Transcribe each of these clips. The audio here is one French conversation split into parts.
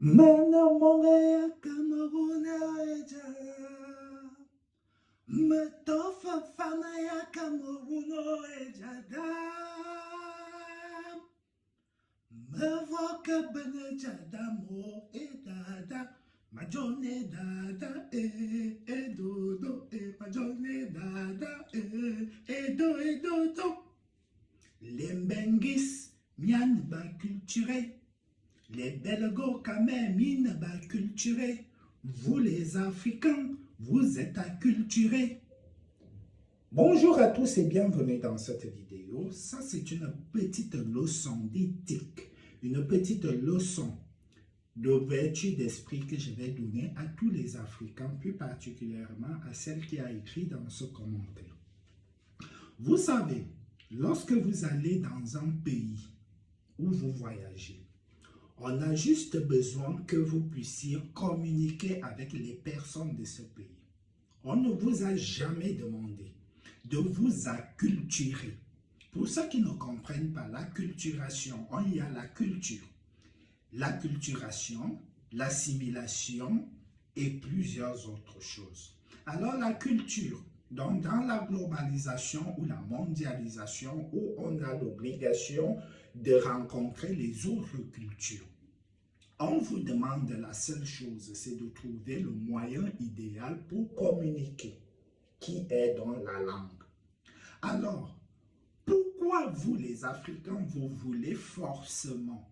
Mana mongeya kamabuna eja, metofa fana ya kamuruno eja da, mevoka bene jada mo edada, majone dada edodo majone dada edodo. Les Mbengis, mian ba culturé. Les Belgo quand mine ba culturé. Vous les Africains, vous êtes acculturés. Bonjour à tous et bienvenue dans cette vidéo. Ça, c'est une petite leçon d'éthique, une petite leçon d'ouverture d'esprit que je vais donner à tous les Africains, plus particulièrement à celle qui a écrit dans ce commentaire. Vous savez, lorsque vous allez dans un pays où vous voyagez, on a juste besoin que vous puissiez communiquer avec les personnes de ce pays. On ne vous a jamais demandé de vous acculturer. Pour ceux qui ne comprennent pas l'acculturation, il y a la culture, l'acculturation, l'assimilation et plusieurs autres choses. Alors la culture, donc dans la globalisation ou la mondialisation où on a l'obligation de rencontrer les autres cultures, on vous demande la seule chose, c'est de trouver le moyen idéal pour communiquer, qui est dans la langue. Alors, pourquoi vous les Africains, vous voulez forcément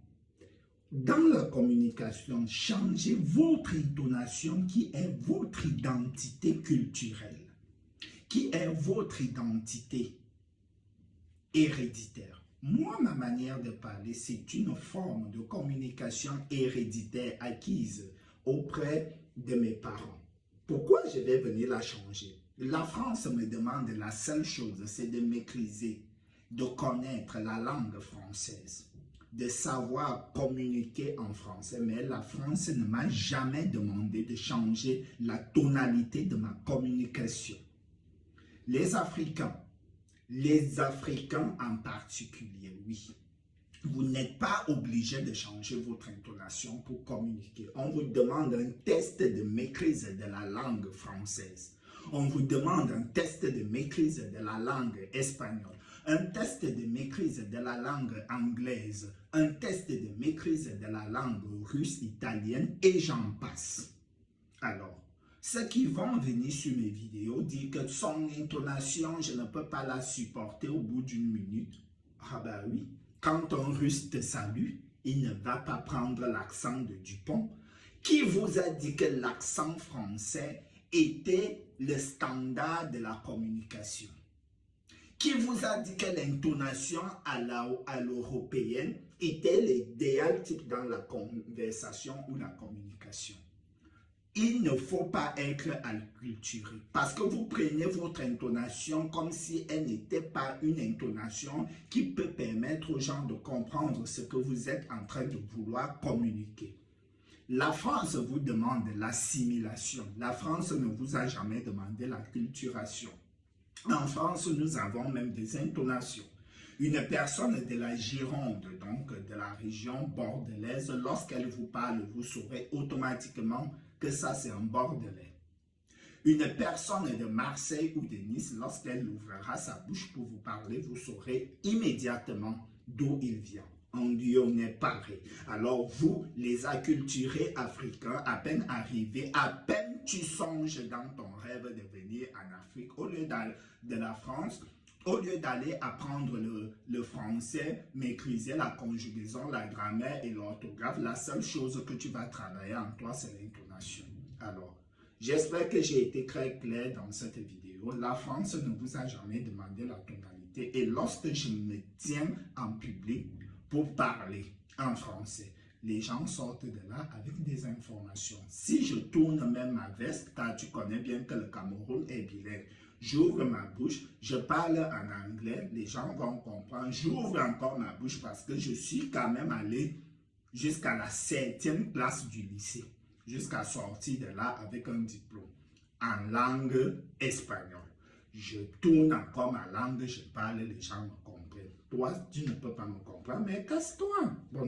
dans la communication changer votre intonation qui est votre identité culturelle, qui est votre identité héréditaire? Moi, ma manière de parler, c'est une forme de communication héréditaire acquise auprès de mes parents. Pourquoi je vais venir la changer? La France me demande la seule chose, c'est de maîtriser, de connaître la langue française, de savoir communiquer en français. Mais la France ne m'a jamais demandé de changer la tonalité de ma communication. Les Africains en particulier, oui. Vous n'êtes pas obligé de changer votre intonation pour communiquer. On vous demande un test de maîtrise de la langue française. On vous demande un test de maîtrise de la langue espagnole, un test de maîtrise de la langue anglaise, un test de maîtrise de la langue russe, italienne et j'en passe. Alors, ceux qui vont venir sur mes vidéos disent que son intonation, je ne peux pas la supporter au bout d'une minute. Ah ben oui, quand un russe te salue, il ne va pas prendre l'accent de Dupont. Qui vous a dit que l'accent français était le standard de la communication? Qui vous a dit que l'intonation à l'européenne était l'idéal type dans la conversation ou la communication? Il ne faut pas être acculturé parce que vous prenez votre intonation comme si elle n'était pas une intonation qui peut permettre aux gens de comprendre ce que vous êtes en train de vouloir communiquer. La France vous demande l'assimilation. La France ne vous a jamais demandé l'acculturation. En France, nous avons même des intonations. Une personne de la Gironde, donc de la région bordelaise, lorsqu'elle vous parle, vous saurez automatiquement que ça c'est un Bordelais. Une personne de Marseille ou de Nice, lorsqu'elle ouvrira sa bouche pour vous parler, vous saurez immédiatement d'où il vient. Un Lyonnais pareil. Alors vous, les acculturés africains, à peine arrivés, à peine tu songes dans ton rêve de venir en Afrique, au lieu de la France, au lieu d'aller apprendre le français, maîtriser la conjugaison, la grammaire et l'orthographe, la seule chose que tu vas travailler en toi, c'est l'intonation. Alors, j'espère que j'ai été très clair dans cette vidéo. La France ne vous a jamais demandé la tonalité. Et lorsque je me tiens en public pour parler en français, les gens sortent de là avec des informations. Si je tourne même ma veste, car tu connais bien que le Cameroun est bilingue, j'ouvre ma bouche, je parle en anglais, les gens vont comprendre. J'ouvre encore ma bouche parce que je suis quand même allé jusqu'à la 7e classe du lycée, jusqu'à sortir de là avec un diplôme en langue espagnole. Je tourne encore ma langue, je parle, les gens me comprennent. Toi, tu ne peux pas me comprendre, mais casse-toi. Bon.